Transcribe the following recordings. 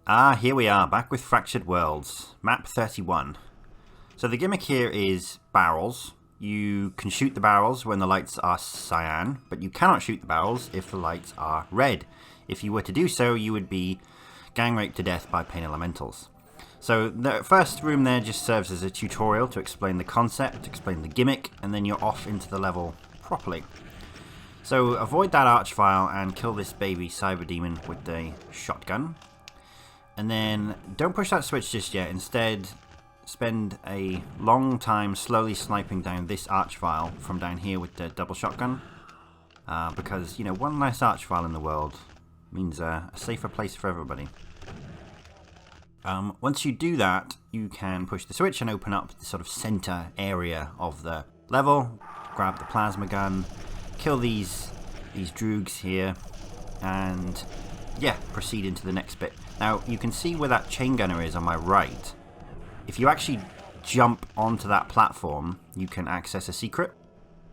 Ah, here we are, back with Fractured Worlds, map 31. So the gimmick here is barrels. You can shoot the barrels when the lights are cyan, but you cannot shoot the barrels if the lights are red. If you were to do so, you would be gang raped to death by pain elementals. So the first room there just serves as a tutorial to explain the concept, explain the gimmick, and then you're off into the level properly. So avoid that archvile and kill this baby cyber demon with the shotgun. And then don't push that switch just yet. Instead, spend a long time slowly sniping down this archvile from down here with the double shotgun. Because, you know, one less archvile in the world means a safer place for everybody. Once you do that, you can push the switch and open up the sort of center area of the level. Grab the plasma gun, kill these droogs here, and yeah, proceed into the next bit. Now, you can see where that chain gunner is on my right. If you actually jump onto that platform, you can access a secret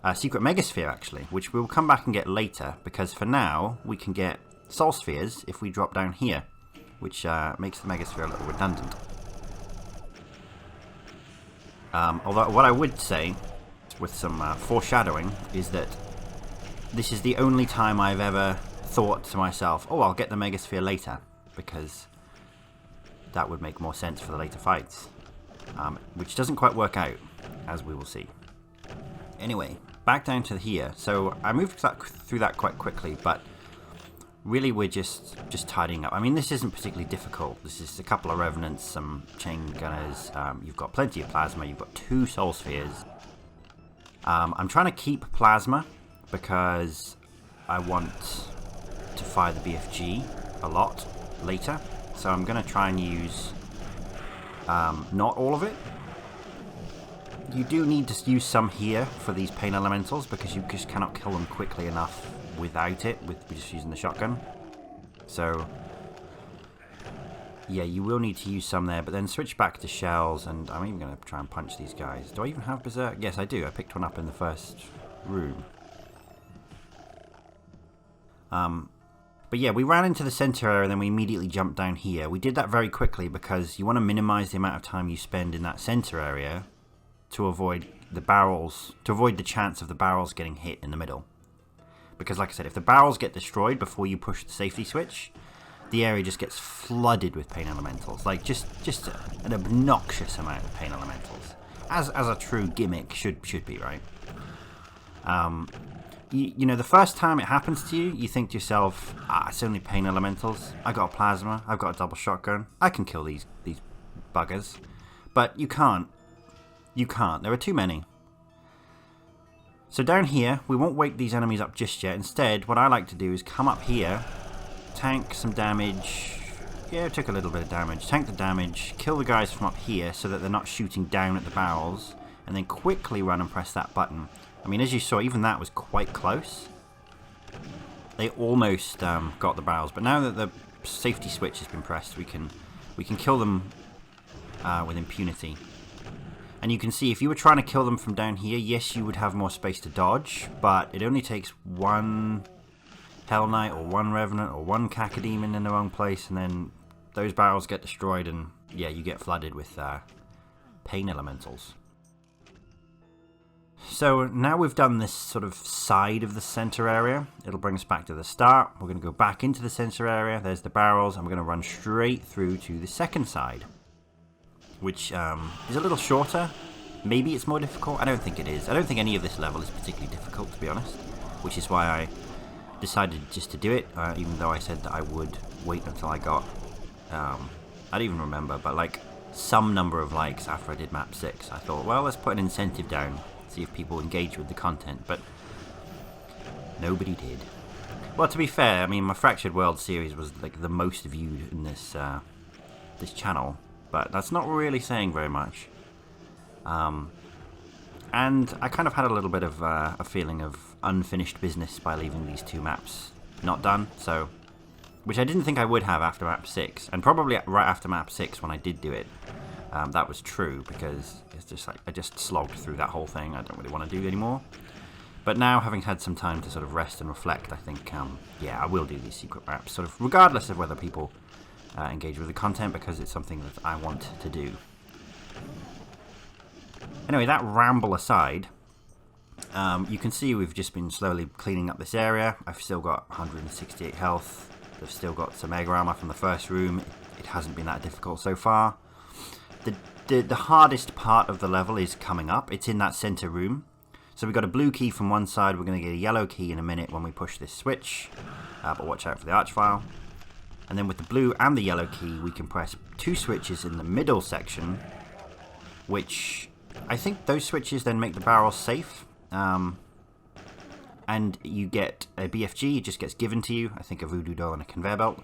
megasphere, actually, which we'll come back and get later, because for now, we can get soul spheres if we drop down here, which makes the megasphere a little redundant. Although, what I would say, with some foreshadowing, is that this is the only time I've ever thought to myself, oh, I'll get the megasphere later, because that would make more sense for the later fights, which doesn't quite work out, as we will see. Anyway, back down to here. So I moved through that quite quickly, but really we're just tidying up. I mean, this isn't particularly difficult. This is a couple of revenants, some chain gunners, you've got plenty of plasma, you've got 2 soul spheres. I'm trying to keep plasma because I want to fire the BFG a lot later, so I'm going to try and use not all of it. You do need to use some here for these pain elementals because you just cannot kill them quickly enough without it, with just using the shotgun. So yeah, you will need to use some there, but then switch back to shells, and I'm even going to try and punch these guys. Do I even have berserk? Yes, I do. I picked one up in the first room. But yeah, we ran into the center area and then we immediately jumped down here. We did that very quickly because you want to minimize the amount of time you spend in that center area to avoid the chance of the barrels getting hit in the middle. Because like I said, if the barrels get destroyed before you push the safety switch, the area just gets flooded with pain elementals. Like just an obnoxious amount of pain elementals. As a true gimmick should be, right? You know, the first time it happens to you, you think to yourself, it's only pain elementals. I got a plasma, I've got a double shotgun. I can kill these buggers. But you can't. You can't. There are too many. So down here, we won't wake these enemies up just yet. Instead, what I like to do is come up here, tank some damage. Yeah, it took a little bit of damage. Tank the damage, kill the guys from up here so that they're not shooting down at the barrels, and then quickly run and press that button. I mean, as you saw, even that was quite close. They almost got the barrels, but now that the safety switch has been pressed, we can kill them with impunity. And you can see, if you were trying to kill them from down here, yes, you would have more space to dodge, but it only takes one Hell Knight or one Revenant or one Cacodemon in the wrong place, and then those barrels get destroyed, and yeah, you get flooded with pain elementals. So now we've done this sort of side of the center area. It'll bring us back to the start. We're going to go back into the center area. There's the barrels, and we're going to run straight through to the second side, which is a little shorter. Maybe it's more difficult. I don't think it is. I don't think any of this level is particularly difficult, to be honest, which is why I decided just to do it, even though I said that I would wait until I got, I don't even remember, but like some number of likes after I did map 6. I thought, well, let's put an incentive down, see if people engage with the content, but nobody did. Well, to be fair, I mean, my Fractured World series was like the most viewed in this channel, but that's not really saying very much. And I kind of had a little bit of a feeling of unfinished business by leaving these 2 maps not done, so, which I didn't think I would have after map 6, and probably right after map 6 when I did do it. That was true, because it's just like I just slogged through that whole thing. I don't really want to do anymore. But now, having had some time to sort of rest and reflect, I think, yeah, I will do these secret maps, sort of regardless of whether people engage with the content because it's something that I want to do. Anyway, that ramble aside, you can see we've just been slowly cleaning up this area. I've still got 168 health. I've still got some mega armor from the first room. It hasn't been that difficult so far. The hardest part of the level is coming up. It's in that center room. So we've got a blue key from one side. We're going to get a yellow key in a minute when we push this switch. But watch out for the archvile. And then with the blue and the yellow key, we can press 2 switches in the middle section, which I think those switches then make the barrel safe. And you get a BFG, it just gets given to you. I think a voodoo doll and a conveyor belt.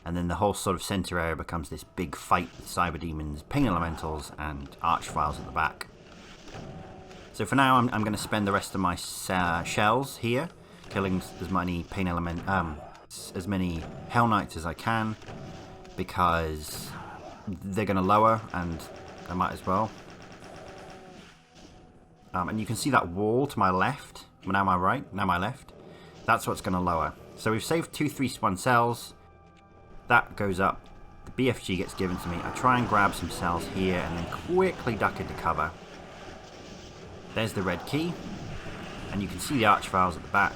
And then the whole sort of center area becomes this big fight with cyber demons, pain elementals, and archviles at the back. So for now, I'm going to spend the rest of my shells here, killing as many as many Hell Knights as I can, because they're going to lower, and I might as well. And you can see that wall to my left. Now my right, now my left. That's what's going to lower. So we've saved 2 3-1 cells. That goes up. The BFG gets given to me. I try and grab some cells here and then quickly duck into cover. There's the red key. And you can see the archviles at the back.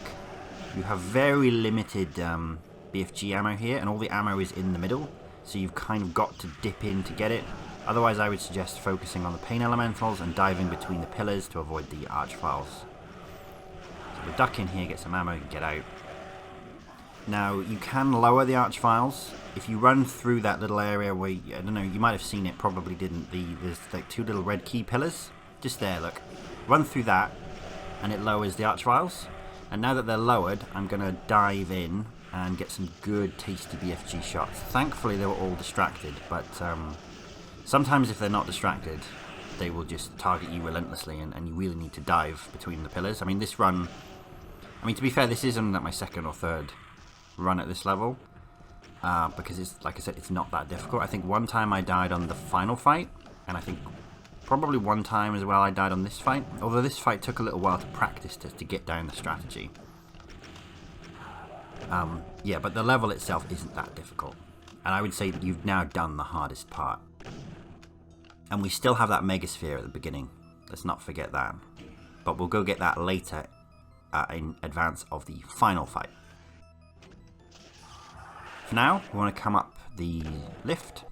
You have very limited BFG ammo here, and all the ammo is in the middle. So you've kind of got to dip in to get it. Otherwise, I would suggest focusing on the pain elementals and diving between the pillars to avoid the archviles. So we'll duck in here, get some ammo, and get out. Now, you can lower the archviles. If you run through that little area where, I don't know, you might have seen it, probably didn't. There's like 2 little red key pillars. Just there, look. Run through that, and it lowers the archviles. And now that they're lowered, I'm going to dive in and get some good, tasty BFG shots. Thankfully, they were all distracted, but sometimes if they're not distracted, they will just target you relentlessly, and you really need to dive between the pillars. I mean, this run... I mean, to be fair, this isn't like my 2nd or 3rd run at this level, because it's, like I said, it's not that difficult. I think one time I died on the final fight, and I think probably one time as well I died on this fight, although this fight took a little while to practice to get down the strategy. Yeah, but the level itself isn't that difficult, and I would say that you've now done the hardest part. And we still have that megasphere at the beginning, let's not forget that, but we'll go get that later in advance of the final fight. For now, we want to come up the lift,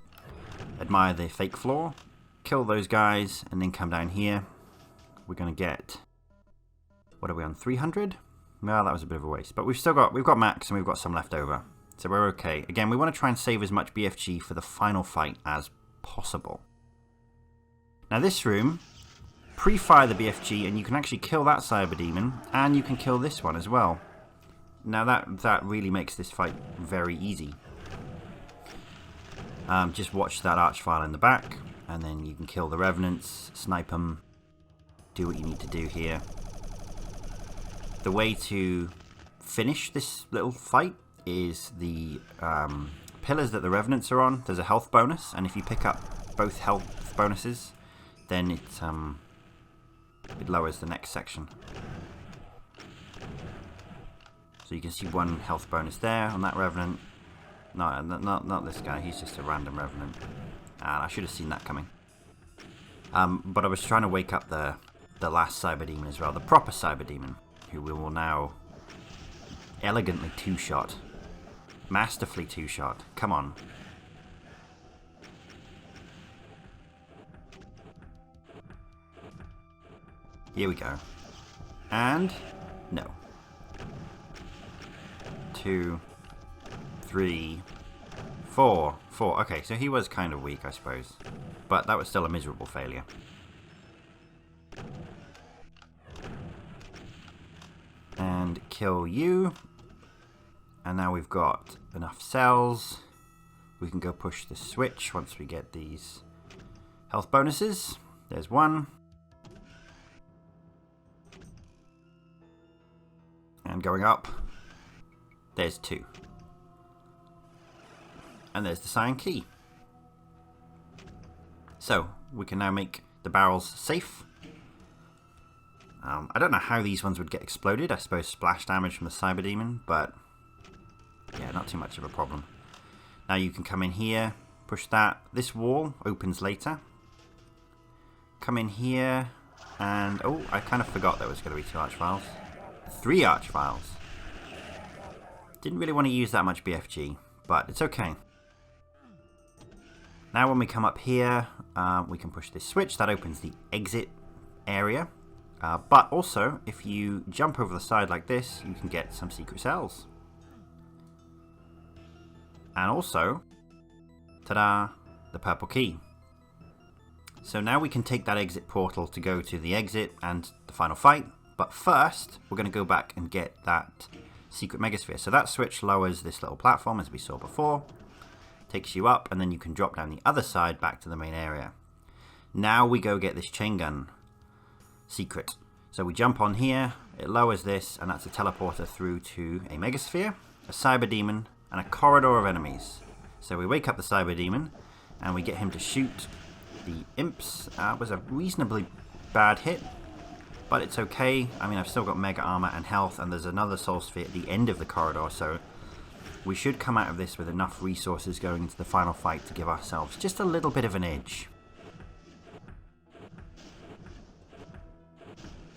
admire the fake floor, kill those guys, and then come down here. We're going to get, what are we on, 300? Well, that was a bit of a waste, but we've got max and we've got some left over, so we're okay. Again, we want to try and save as much BFG for the final fight as possible. Now this room, pre-fire the BFG and you can actually kill that cyber demon, and you can kill this one as well. Now that really makes this fight very easy. Just watch that archvile in the back, and then you can kill the revenants, snipe them, do what you need to do here. The way to finish this little fight is the pillars that the revenants are on. There's a health bonus, and if you pick up both health bonuses, then it lowers the next section. So you can see 1 health bonus there on that revenant. No, not this guy. He's just a random revenant. And I should have seen that coming. But I was trying to wake up the last cyber demon as well, the proper cyber demon, who we will now elegantly 2-shot, masterfully 2-shot. Come on. Here we go. And no. 2, 3, 4. Okay, so he was kind of weak, I suppose. But that was still a miserable failure. And kill you. And now we've got enough cells. We can go push the switch once we get these health bonuses. There's 1. And going up, there's 2. And there's the cyan key. So, we can now make the barrels safe. I don't know how these ones would get exploded. I suppose splash damage from the cyber demon, but yeah, not too much of a problem. Now you can come in here, push that. This wall opens later. Come in here, and oh, I kind of forgot there was going to be 2 archviles. 3 archviles. Didn't really want to use that much BFG, but it's okay. Now when we come up here, we can push this switch. That opens the exit area. But also, if you jump over the side like this, you can get some secret cells. And also, ta-da, the purple key. So now we can take that exit portal to go to the exit and the final fight. But first, we're going to go back and get that secret megasphere. So that switch lowers this little platform, as we saw before. Takes you up, and then you can drop down the other side back to the main area. Now we go get this chain gun secret. So we jump on here, it lowers this, and that's a teleporter through to a megasphere, a cyber demon, and a corridor of enemies. So we wake up the cyber demon, and we get him to shoot the imps. Was a reasonably bad hit, but it's okay. I mean, I've still got mega armor and health, and there's another soul sphere at the end of the corridor, so we should come out of this with enough resources going into the final fight to give ourselves just a little bit of an edge.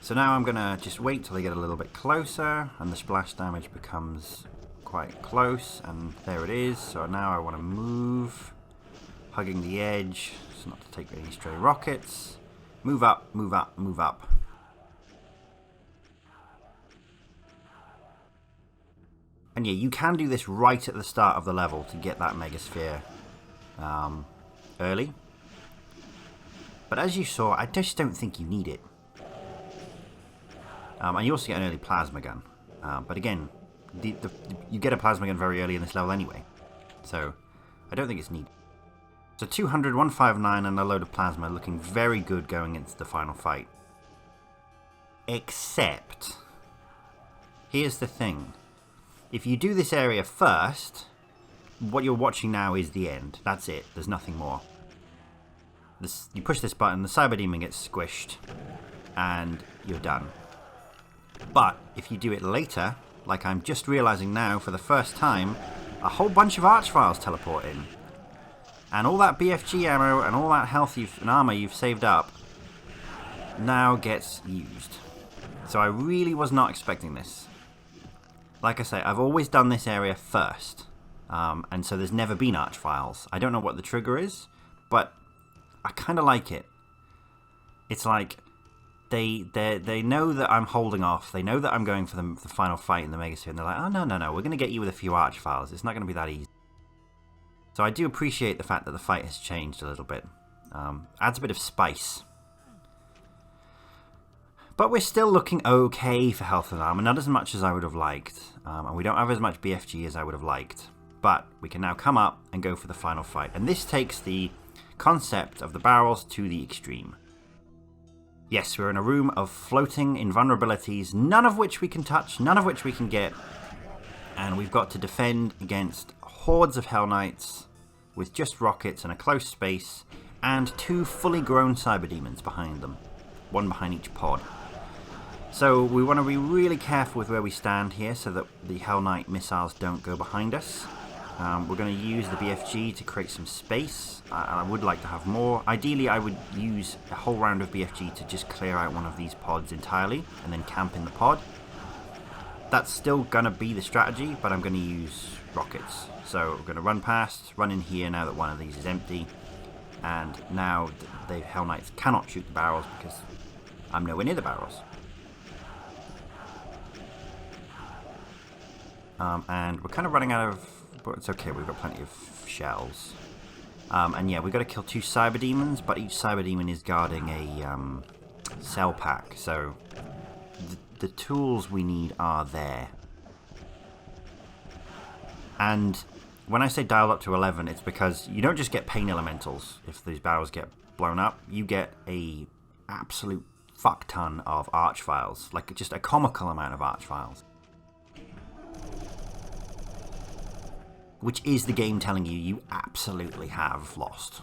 So now I'm going to just wait till they get a little bit closer, and the splash damage becomes quite close, and there it is. So now I want to move, hugging the edge, so not to take any stray rockets. Move up, move up, move up. And yeah, you can do this right at the start of the level to get that megasphere early. But as you saw, I just don't think you need it. And you also get an early plasma gun. But again, you get a plasma gun very early in this level anyway. So I don't think it's needed. So 200, 159 and a load of plasma, looking very good going into the final fight. Except, here's the thing. If you do this area first, what you're watching now is the end. That's it. There's nothing more. You push this button, the cyber demon gets squished, and you're done. But if you do it later, like I'm just realizing now for the first time, a whole bunch of archviles teleport in. And all that BFG ammo and all that health and armor you've saved up now gets used. So I really was not expecting this. Like I say, I've always done this area first, and so there's never been archviles. I don't know what the trigger is, but I kind of like it. It's like they know that I'm holding off. They know that I'm going for the final fight in the megasphere, and they're like, oh no, we're going to get you with a few archviles. It's not going to be that easy. So I do appreciate the fact that the fight has changed a little bit. Adds a bit of spice. But we're still looking okay for health and armor, not as much as I would have liked. And we don't have as much BFG as I would have liked. But we can now come up and go for the final fight. And this takes the concept of the barrels to the extreme. Yes, we're in a room of floating invulnerabilities, none of which we can touch, none of which we can get. And we've got to defend against hordes of Hell Knights with just rockets and a close space, and 2 fully grown cyber demons behind them. 1 behind each pod. So we want to be really careful with where we stand here so that the Hell Knight missiles don't go behind us. We're going to use the BFG to create some space. I would like to have more. Ideally, I would use a whole round of BFG to just clear out one of these pods entirely and then camp in the pod. That's still going to be the strategy, but I'm going to use rockets. So we're going to run past, run in here now that one of these is empty. And now the Hell Knights cannot shoot the barrels because I'm nowhere near the barrels. And we're kind of running out of... But it's okay, we've got plenty of shells. And yeah, we've got to kill 2 cyber demons, but each cyber demon is guarding a cell pack. So the tools we need are there. And when I say dial up to 11, it's because you don't just get pain elementals if these barrels get blown up. You get a absolute fuck ton of archviles, like just a comical amount of archviles. Which is the game telling you you absolutely have lost.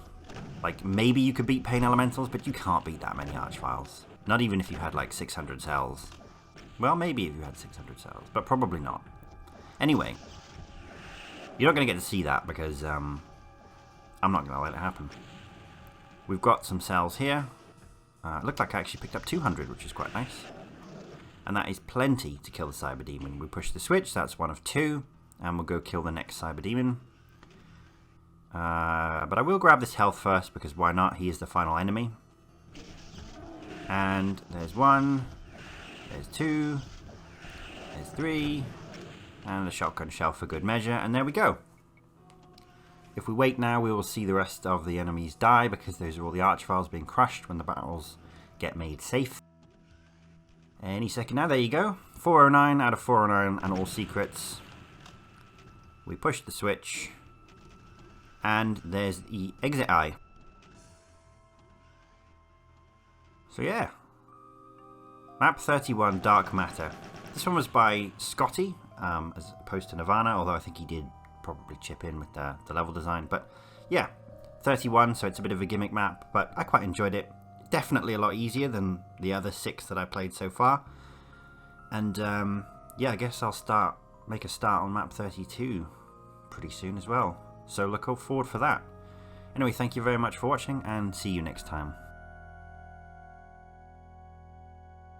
Like, maybe you could beat pain elementals, but you can't beat that many archviles. Not even if you had like 600 cells. Well, maybe if you had 600 cells, but probably not. Anyway, You're not going to get to see that because I'm not going to let it happen. We've got some cells here. It looked like I actually picked up 200, which is quite nice. And that is plenty to kill the Cyber Demon. We push the switch, that's one of two. And we'll go kill the next Cyber Demon. But I will grab this health first, because why not? He is the final enemy. And there's one. There's two. There's three. And a shotgun shell for good measure. And there we go. If we wait now, we will see the rest of the enemies die, because those are all the archviles being crushed when the battles get made safe. Any second now, there you go. 409 out of 409 and all secrets. We push the switch. And there's the exit eye. So yeah. Map 31, Dark Matter. This one was by Scotty, as opposed to Nirvana, although I think he did probably chip in with the level design. But yeah, 31, so it's a bit of a gimmick map, but I quite enjoyed it. Definitely a lot easier than the other 6 that I played so far. And yeah, I guess I'll make a start on map 32 pretty soon as well. So look forward for that. Anyway, thank you very much for watching, and see you next time.